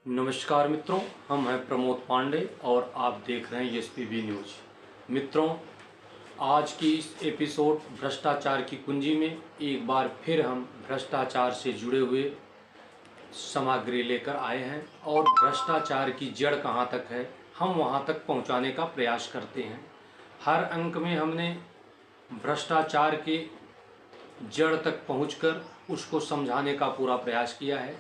नमस्कार मित्रों, हम हैं प्रमोद पांडे और आप देख रहे हैं एसपीबी न्यूज। मित्रों, आज की इस एपिसोड भ्रष्टाचार की कुंजी में एक बार फिर हम भ्रष्टाचार से जुड़े हुए सामग्री लेकर आए हैं और भ्रष्टाचार की जड़ कहां तक है हम वहां तक पहुंचाने का प्रयास करते हैं। हर अंक में हमने भ्रष्टाचार के जड़ तक पहुंचकर उसको समझाने का पूरा प्रयास किया है।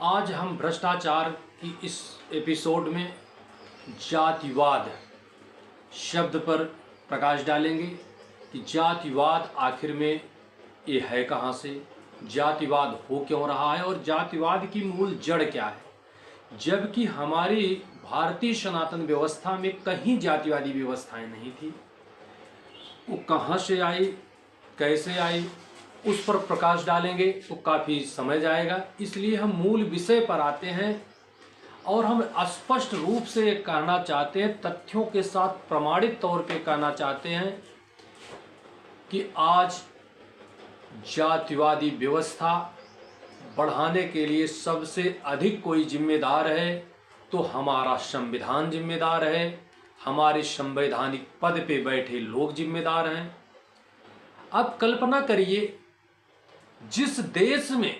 आज हम भ्रष्टाचार की इस एपिसोड में जातिवाद शब्द पर प्रकाश डालेंगे कि जातिवाद आखिर में ये है कहाँ से, जातिवाद हो क्यों रहा है और जातिवाद की मूल जड़ क्या है। जबकि हमारी भारतीय सनातन व्यवस्था में कहीं जातिवादी व्यवस्थाएं नहीं थी, वो कहाँ से आई, कैसे आई, उस पर प्रकाश डालेंगे तो काफ़ी समय जाएगा। इसलिए हम मूल विषय पर आते हैं और हम स्पष्ट रूप से कहना चाहते हैं, तथ्यों के साथ प्रमाणित तौर पे कहना चाहते हैं कि आज जातिवादी व्यवस्था बढ़ाने के लिए सबसे अधिक कोई जिम्मेदार है तो हमारा संविधान जिम्मेदार है, हमारे संवैधानिक पद पे बैठे लोग जिम्मेदार हैं। अब कल्पना करिए, जिस देश में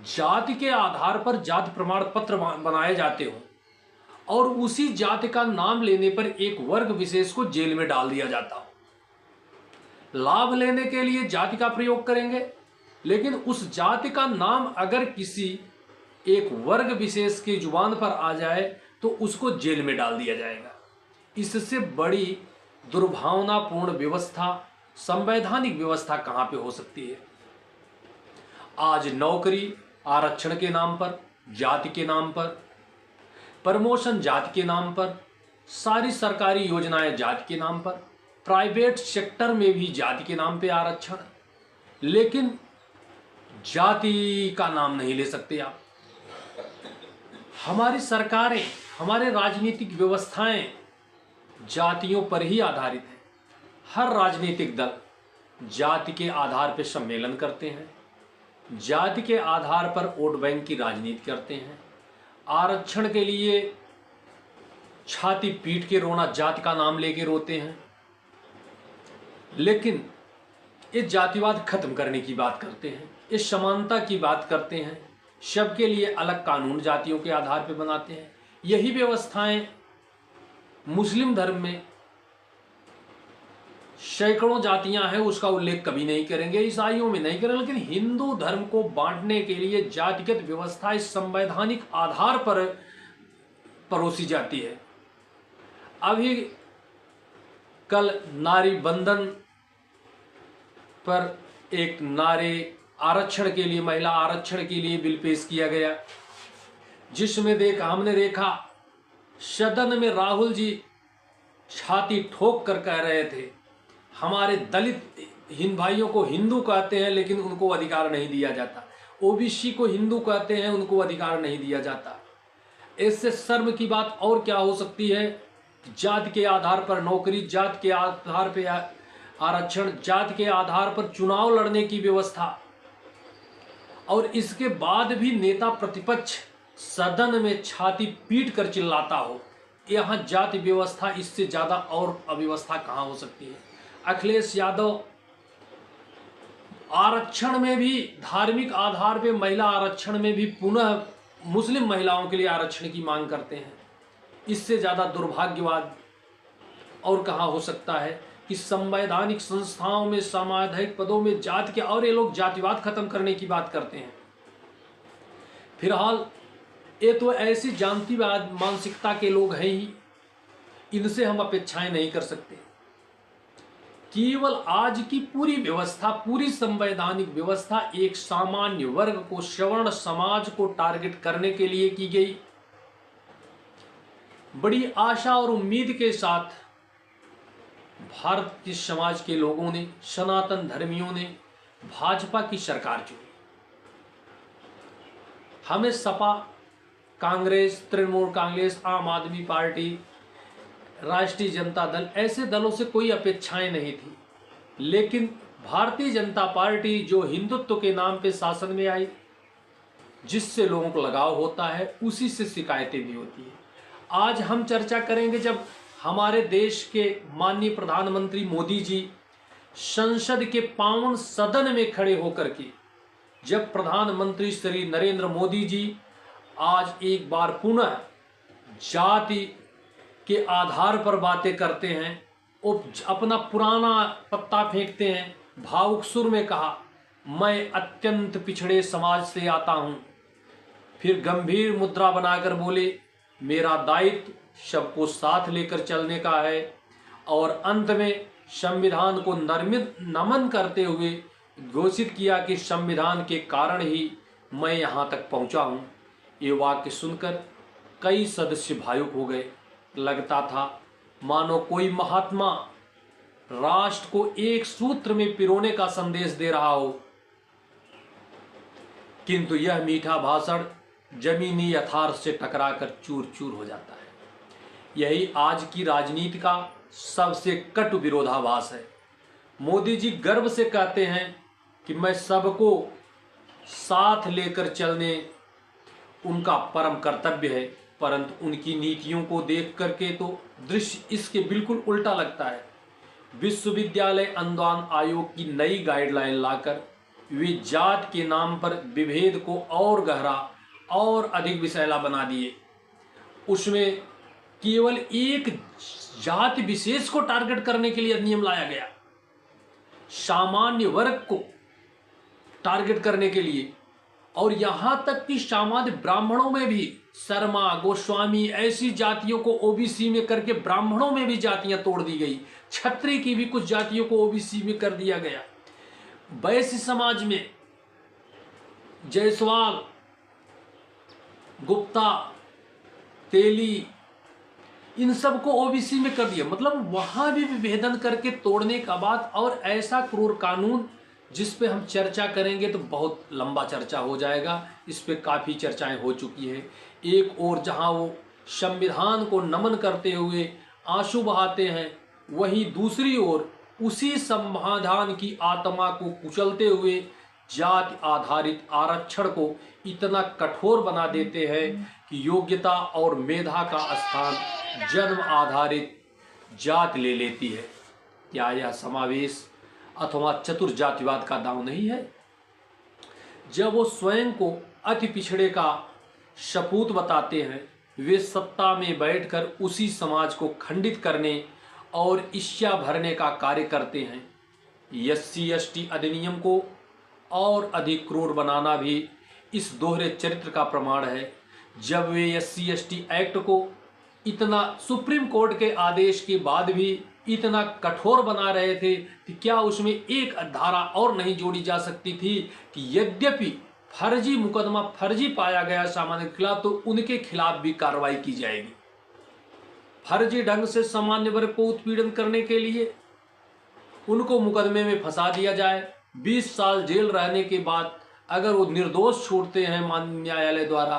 जाति के आधार पर जाति प्रमाण पत्र बनाए जाते हो और उसी जाति का नाम लेने पर एक वर्ग विशेष को जेल में डाल दिया जाता हो, लाभ लेने के लिए जाति का प्रयोग करेंगे, लेकिन उस जाति का नाम अगर किसी एक वर्ग विशेष की जुबान पर आ जाए तो उसको जेल में डाल दिया जाएगा। इससे बड़ी दुर्भावनापूर्ण व्यवस्था, संवैधानिक व्यवस्था कहां पे हो सकती है। आज नौकरी आरक्षण के नाम पर, जाति के नाम पर, प्रमोशन जाति के नाम पर, सारी सरकारी योजनाएं जाति के नाम पर, प्राइवेट सेक्टर में भी जाति के नाम पे आरक्षण, लेकिन जाति का नाम नहीं ले सकते आप। हमारी सरकारें, हमारे राजनीतिक व्यवस्थाएं जातियों पर ही आधारित है। हर राजनीतिक दल जाति के आधार पर सम्मेलन करते हैं, जाति के आधार पर वोट बैंक की राजनीति करते हैं, आरक्षण के लिए छाती पीट के रोना, जाति का नाम लेके रोते हैं, लेकिन ये जातिवाद खत्म करने की बात करते हैं, इस समानता की बात करते हैं, सबके लिए अलग कानून जातियों के आधार पर बनाते हैं। यही व्यवस्थाएं मुस्लिम धर्म में सैकड़ों जातियां हैं, उसका उल्लेख कभी नहीं करेंगे, ईसाइयों में नहीं करेंगे, लेकिन हिंदू धर्म को बांटने के लिए जातिगत व्यवस्था इस संवैधानिक आधार पर परोसी जाती है। अभी कल नारी बंधन पर एक नारी आरक्षण के लिए, महिला आरक्षण के लिए बिल पेश किया गया, जिसमें हमने देखा सदन में राहुल जी छाती ठोक कर कह रहे थे, हमारे दलित हिंद भाइयों को हिंदू कहते हैं लेकिन उनको अधिकार नहीं दिया जाता, ओबीसी को हिंदू कहते हैं उनको अधिकार नहीं दिया जाता। इससे शर्म की बात और क्या हो सकती है। जाति के आधार पर नौकरी, जाति के आधार पर आरक्षण, जाति के आधार पर चुनाव लड़ने की व्यवस्था, और इसके बाद भी नेता प्रतिपक्ष सदन में छाती पीट कर चिल्लाता हो। यहाँ जाति व्यवस्था, इससे ज्यादा और अव्यवस्था कहाँ हो सकती है। अखिलेश यादव आरक्षण में भी, धार्मिक आधार पे महिला आरक्षण में भी पुनः मुस्लिम महिलाओं के लिए आरक्षण की मांग करते हैं। इससे ज्यादा दुर्भाग्यवाद और कहाँ हो सकता है कि संवैधानिक संस्थाओं में, सामाजिक पदों में जाति के, और ये लोग जातिवाद खत्म करने की बात करते हैं। फिलहाल ये तो ऐसी जातिवाद मानसिकता के लोग हैं ही, इनसे हम अपेक्षाएं नहीं कर सकते। केवल आज की पूरी व्यवस्था, पूरी संवैधानिक व्यवस्था एक सामान्य वर्ग को, सवर्ण समाज को टारगेट करने के लिए की गई। बड़ी आशा और उम्मीद के साथ भारतीय समाज के लोगों ने, सनातन धर्मियों ने भाजपा की सरकार चुनी। हमें सपा, कांग्रेस, तृणमूल कांग्रेस, आम आदमी पार्टी, राष्ट्रीय जनता दल, ऐसे दलों से कोई अपेक्षाएं नहीं थी, लेकिन भारतीय जनता पार्टी जो हिंदुत्व के नाम पे शासन में आई, जिससे लोगों को लगाव होता है उसी से शिकायतें भी होती है। आज हम चर्चा करेंगे जब हमारे देश के माननीय प्रधानमंत्री मोदी जी संसद के पावन सदन में खड़े होकर के जब प्रधानमंत्री श्री नरेंद्र मोदी जी आज एक बार पुनः जाति के आधार पर बातें करते हैं और अपना पुराना पत्ता फेंकते हैं, भावुक सुर में कहा, मैं अत्यंत पिछड़े समाज से आता हूं। फिर गंभीर मुद्रा बनाकर बोले, मेरा दायित्व सबको साथ लेकर चलने का है। और अंत में संविधान को नमन करते हुए घोषित किया कि संविधान के कारण ही मैं यहाँ तक पहुँचा हूँ। ये वाक्य सुनकर कई सदस्य भावुक हो गए। लगता था मानो कोई महात्मा राष्ट्र को एक सूत्र में पिरोने का संदेश दे रहा हो, किंतु यह मीठा भाषण जमीनी यथार्थ से टकराकर चूर चूर हो जाता है। यही आज की राजनीति का सबसे कटु विरोधाभास है। मोदी जी गर्व से कहते हैं कि मैं सबको साथ लेकर चलने उनका परम कर्तव्य है, परंतु उनकी नीतियों को देख करके तो दृश्य इसके बिल्कुल उल्टा लगता है। विश्वविद्यालय अनुदान आयोग की नई गाइडलाइन लाकर वे जात के नाम पर विभेद को और गहरा और अधिक विषैला बना दिए। उसमें केवल एक जाति विशेष को टारगेट करने के लिए नियम लाया गया, सामान्य वर्ग को टारगेट करने के लिए। और यहां तक कि सामान्य ब्राह्मणों में भी शर्मा, गोस्वामी ऐसी जातियों को ओबीसी में करके ब्राह्मणों में भी जातियां तोड़ दी गई। क्षत्रिय की भी कुछ जातियों को ओबीसी में कर दिया गया। वैश्य समाज में जायसवाल, गुप्ता, तेली, इन सबको ओबीसी में कर दिया। मतलब वहां भी विभेदन करके तोड़ने का बात। और ऐसा क्रूर कानून जिस पे हम चर्चा करेंगे तो बहुत लंबा चर्चा हो जाएगा। इस पे काफ़ी चर्चाएं हो चुकी हैं। एक और जहां वो संविधान को नमन करते हुए आंसू बहाते हैं, वहीं दूसरी ओर उसी संविधान की आत्मा को कुचलते हुए जाति आधारित आरक्षण को इतना कठोर बना देते हैं कि योग्यता और मेधा का स्थान जन्म आधारित जाति ले लेती है। क्या यह समावेश अथवा चतुर जातिवाद का दांव नहीं है? जब वो स्वयं को अति पिछड़े का सपूत बताते हैं, वे सत्ता में बैठकर उसी समाज को खंडित करने और ईर्ष्या भरने का कार्य करते हैं। SC/ST अधिनियम को और अधिक क्रूर बनाना भी इस दोहरे चरित्र का प्रमाण है। जब वे SC/ST एक्ट को इतना सुप्रीम कोर्ट के आदेश के बाद भी इतना कठोर बना रहे थे कि क्या उसमें एक धारा और नहीं जोड़ी जा सकती थी कि यद्यपि फर्जी मुकदमा फर्जी पाया गया सामान्य के खिलाफ तो उनके खिलाफ भी कार्रवाई की जाएगी। फर्जी ढंग से सामान्य वर्ग को उत्पीड़न करने के लिए उनको मुकदमे में फंसा दिया जाए। 20 साल जेल रहने के बाद अगर वो निर्दोष छूटते हैं माननीय न्यायालय द्वारा,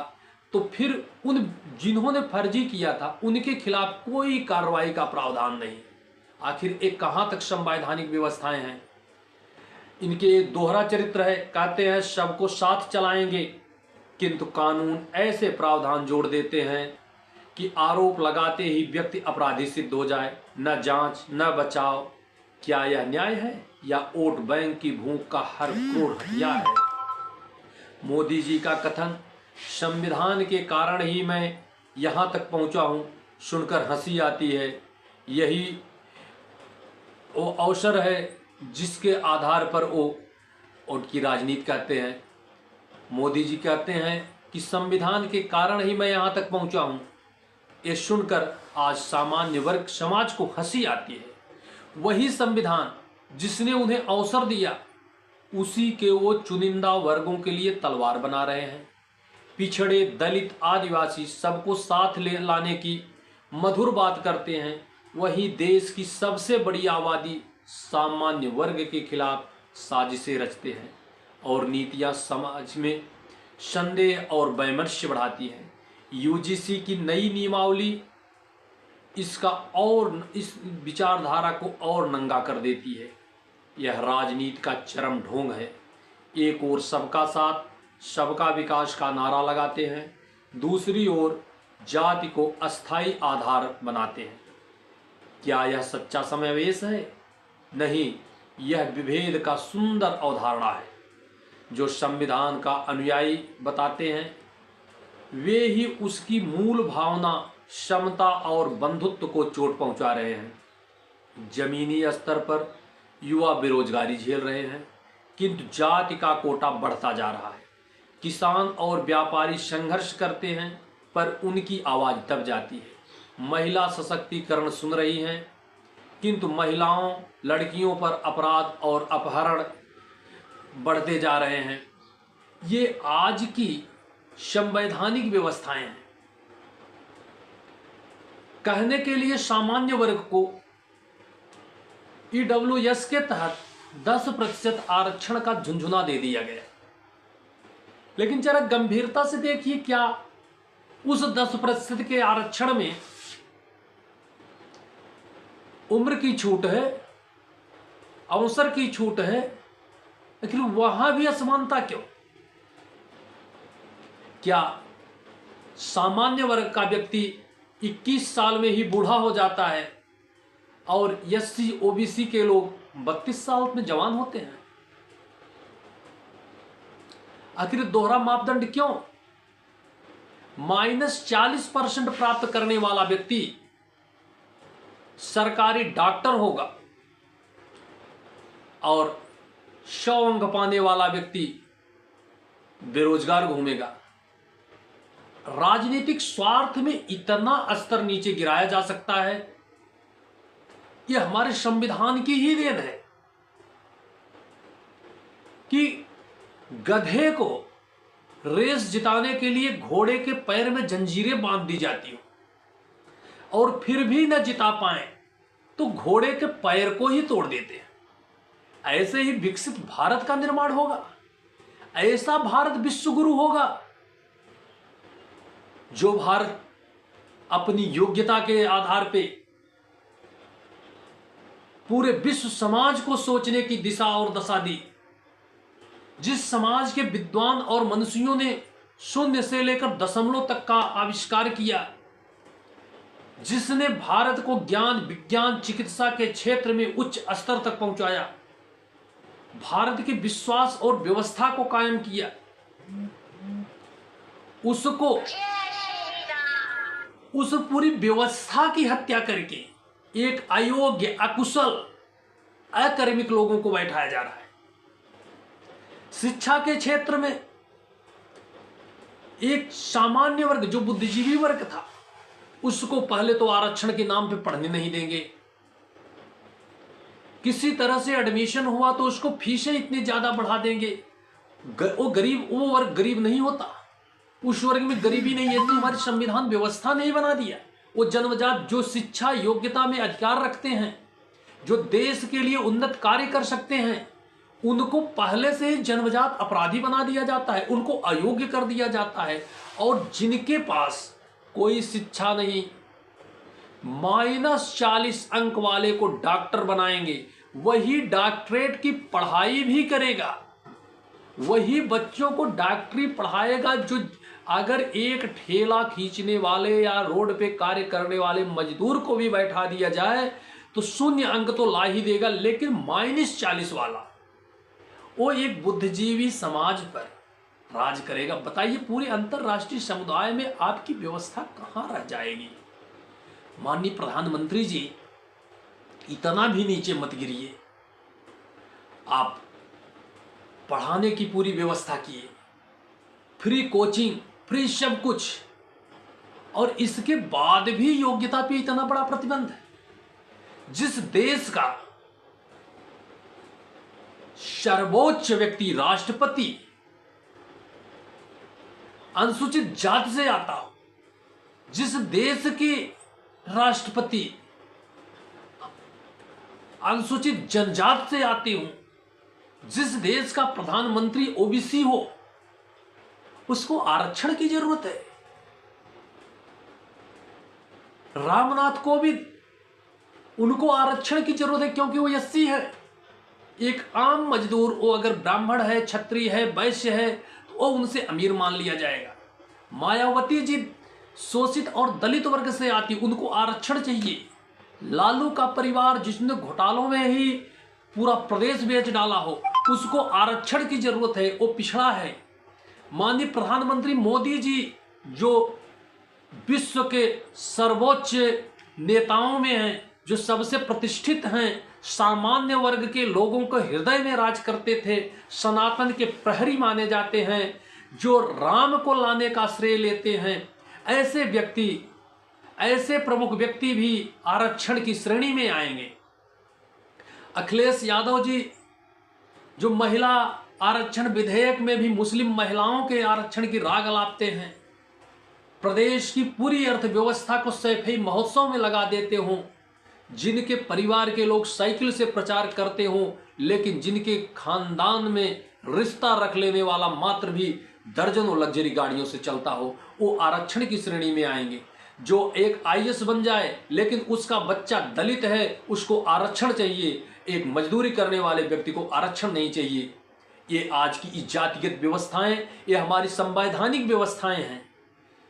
तो फिर उन जिन्होंने फर्जी किया था उनके खिलाफ कोई कार्रवाई का प्रावधान नहीं। आखिर एक कहाँ तक संवैधानिक व्यवस्थाएं हैं? इनके एक दोहरा चरित्र है। कहते हैं सबको साथ चलाएंगे, किंतु कानून ऐसे प्रावधान जोड़ देते हैं कि आरोप लगाते ही व्यक्ति अपराधी सिद्ध हो जाए। न जांच न बचाव। क्या यह न्याय है या वोट बैंक की भूख का हर क्रूर हथियार है? मोदी जी का कथन संविधान के कारण ही मैं यहाँ तक पहुँचा हूँ सुनकर हंसी आती है। यही वो अवसर है जिसके आधार पर वो उनकी राजनीति कहते हैं। मोदी जी कहते हैं कि संविधान के कारण ही मैं यहाँ तक पहुँचा हूँ। ये सुनकर आज सामान्य वर्ग समाज को हंसी आती है। वही संविधान जिसने उन्हें अवसर दिया, उसी के वो चुनिंदा वर्गों के लिए तलवार बना रहे हैं। पिछड़े, दलित, आदिवासी सबको साथ ले लाने की मधुर बात करते हैं, वही देश की सबसे बड़ी आबादी सामान्य वर्ग के खिलाफ साजिशें रचते हैं और नीतियां समाज में संदेह और वैमनस्य बढ़ाती हैं। UGC की नई नियमावली इसका और इस विचारधारा को और नंगा कर देती है। यह राजनीति का चरम ढोंग है। एक ओर सबका साथ, सबका विकास का नारा लगाते हैं, दूसरी ओर जाति को अस्थायी आधार बनाते हैं। क्या यह सच्चा समावेश है? नहीं, यह विभेद का सुंदर अवधारणा है। जो संविधान का अनुयायी बताते हैं वे ही उसकी मूल भावना समता और बंधुत्व को चोट पहुंचा रहे हैं। जमीनी स्तर पर युवा बेरोजगारी झेल रहे हैं, किंतु जाति का कोटा बढ़ता जा रहा है। किसान और व्यापारी संघर्ष करते हैं पर उनकी आवाज दब जाती है। महिला सशक्तिकरण सुन रही हैं, किंतु महिलाओं, लड़कियों पर अपराध और अपहरण बढ़ते जा रहे हैं। ये आज की संवैधानिक व्यवस्थाएं हैं। कहने के लिए सामान्य वर्ग को ईडब्ल्यूएस के तहत 10% आरक्षण का झुंझुना दे दिया गया, लेकिन जरा गंभीरता से देखिए, क्या उस 10% के आरक्षण में उम्र की छूट है, अवसर की छूट है, लेकिन वहां भी असमानता क्यों? क्या सामान्य वर्ग का व्यक्ति 21 साल में ही बूढ़ा हो जाता है और एससी ओबीसी के लोग 32 साल में जवान होते हैं? आखिर दोहरा मापदंड क्यों? -40% प्राप्त करने वाला व्यक्ति सरकारी डॉक्टर होगा और 100 अंक पाने वाला व्यक्ति बेरोजगार घूमेगा। राजनीतिक स्वार्थ में इतना स्तर नीचे गिराया जा सकता है, यह हमारे संविधान की ही देन है कि गधे को रेस जिताने के लिए घोड़े के पैर में जंजीरें बांध दी जाती हो और फिर भी न जिता पाए तो घोड़े के पैर को ही तोड़ देते हैं। ऐसे ही विकसित भारत का निर्माण होगा, ऐसा भारत विश्वगुरु होगा जो भारत अपनी योग्यता के आधार पे पूरे विश्व समाज को सोचने की दिशा और दशा दी। जिस समाज के विद्वान और मनुष्यों ने शून्य से लेकर दशमलव तक का आविष्कार किया, जिसने भारत को ज्ञान, विज्ञान, चिकित्सा के क्षेत्र में उच्च स्तर तक पहुंचाया, भारत के विश्वास और व्यवस्था को कायम किया, उसको उस पूरी व्यवस्था की हत्या करके एक अयोग्य, अकुशल, अकर्मिक लोगों को बैठाया जा रहा है। शिक्षा के क्षेत्र में एक सामान्य वर्ग जो बुद्धिजीवी वर्ग था, उसको पहले तो आरक्षण के नाम पे पढ़ने नहीं देंगे। किसी तरह से एडमिशन हुआ तो उसको फीसें इतनी ज्यादा बढ़ा देंगे। वो वर्ग गरीब नहीं होता, उस वर्ग में गरीबी नहीं है, तो हमारी संविधान व्यवस्था नहीं बना दिया। वो जन्मजात जो शिक्षा योग्यता में अधिकार रखते हैं, जो देश के लिए उन्नत कार्य कर सकते हैं, उनको पहले से ही जन्मजात अपराधी बना दिया जाता है, उनको अयोग्य कर दिया जाता है। और जिनके पास कोई शिक्षा नहीं, -40 अंक वाले को डॉक्टर बनाएंगे, वही डॉक्टरेट की पढ़ाई भी करेगा, वही बच्चों को डॉक्टरी पढ़ाएगा। जो अगर एक ठेला खींचने वाले या रोड पे कार्य करने वाले मजदूर को भी बैठा दिया जाए तो 0 अंक तो ला ही देगा, लेकिन -40 वाला वो एक बुद्धिजीवी समाज पर राज करेगा। बताइए, पूरे अंतरराष्ट्रीय समुदाय में आपकी व्यवस्था कहां रह जाएगी? माननीय प्रधानमंत्री जी, इतना भी नीचे मत गिरिए। आप पढ़ाने की पूरी व्यवस्था किए, फ्री कोचिंग, फ्री सब कुछ, और इसके बाद भी योग्यता पे इतना बड़ा प्रतिबंध है। जिस देश का सर्वोच्च व्यक्ति, राष्ट्रपति, अनुसूचित जाति से आता हो, जिस देश के राष्ट्रपति अनुसूचित जनजाति से आते हो, जिस देश का प्रधानमंत्री ओबीसी हो, उसको आरक्षण की जरूरत है। रामनाथ कोविंद, उनको आरक्षण की जरूरत है क्योंकि वो एससी है। एक आम मजदूर, वो अगर ब्राह्मण है, क्षत्रिय है, वैश्य है, और उनसे अमीर मान लिया जाएगा। मायावती जी शोषित और दलित वर्ग से आती, उनको आरक्षण चाहिए। लालू का परिवार जिसने घोटालों में ही पूरा प्रदेश बेच डाला हो, उसको आरक्षण की जरूरत है, वो पिछड़ा है। माननीय प्रधानमंत्री मोदी जी जो विश्व के सर्वोच्च नेताओं में हैं, जो सबसे प्रतिष्ठित हैं, सामान्य वर्ग के लोगों को हृदय में राज करते थे, सनातन के प्रहरी माने जाते हैं, जो राम को लाने का श्रेय लेते हैं, ऐसे व्यक्ति, ऐसे प्रमुख व्यक्ति भी आरक्षण की श्रेणी में आएंगे। अखिलेश यादव जी जो महिला आरक्षण विधेयक में भी मुस्लिम महिलाओं के आरक्षण की राग अलापते हैं, प्रदेश की पूरी अर्थव्यवस्था को सैफई महोत्सव में लगा देते हों, जिनके परिवार के लोग साइकिल से प्रचार करते हों, लेकिन जिनके खानदान में रिश्ता रख लेने वाला मात्र भी दर्जनों लग्जरी गाड़ियों से चलता हो, वो आरक्षण की श्रेणी में आएंगे। जो एक आईएएस बन जाए लेकिन उसका बच्चा दलित है, उसको आरक्षण चाहिए। एक मजदूरी करने वाले व्यक्ति को आरक्षण नहीं चाहिए। ये आज की जातिगत व्यवस्थाएं, ये हमारी संवैधानिक व्यवस्थाएं हैं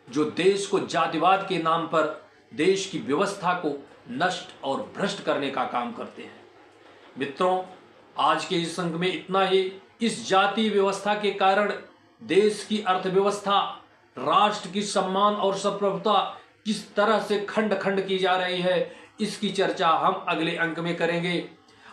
जो देश को जातिवाद के नाम पर देश की व्यवस्था को नष्ट और भ्रष्ट करने का काम करते हैं। मित्रों, आज के इस अंक में इतना ही। इस जाति व्यवस्था के कारण देश की अर्थव्यवस्था, राष्ट्र की सम्मान और संप्रभुता किस तरह से खंड खंड की जा रही है, इसकी चर्चा हम अगले अंक में करेंगे।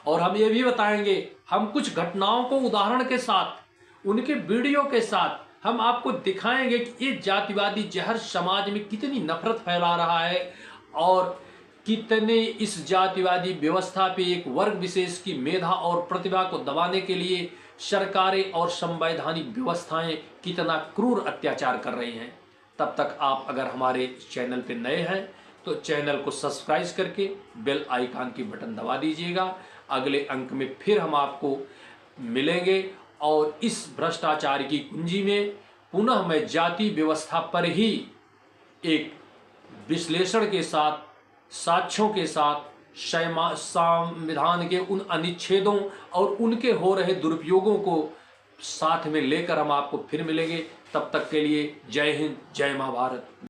और हम ये भी बताएंगे, हम कुछ घटनाओं को उदाहरण के साथ, उनके वीडियो के साथ हम आपको दिखाएंगे कि ये जातिवादी जहर समाज में कितनी नफरत फैला रहा है और कितने इस जातिवादी व्यवस्था पे एक वर्ग विशेष की मेधा और प्रतिभा को दबाने के लिए सरकारें और संवैधानिक व्यवस्थाएं कितना क्रूर अत्याचार कर रही हैं। तब तक आप अगर हमारे चैनल पे नए हैं तो चैनल को सब्सक्राइब करके बेल आइकन की बटन दबा दीजिएगा। अगले अंक में फिर हम आपको मिलेंगे और इस भ्रष्टाचार की कुंजी में पुनः मैं जाति व्यवस्था पर ही एक विश्लेषण के साथ, साक्ष्यों के साथ, संविधान के उन अनुच्छेदों और उनके हो रहे दुरुपयोगों को साथ में लेकर हम आपको फिर मिलेंगे। तब तक के लिए जय हिंद, जय महाभारत।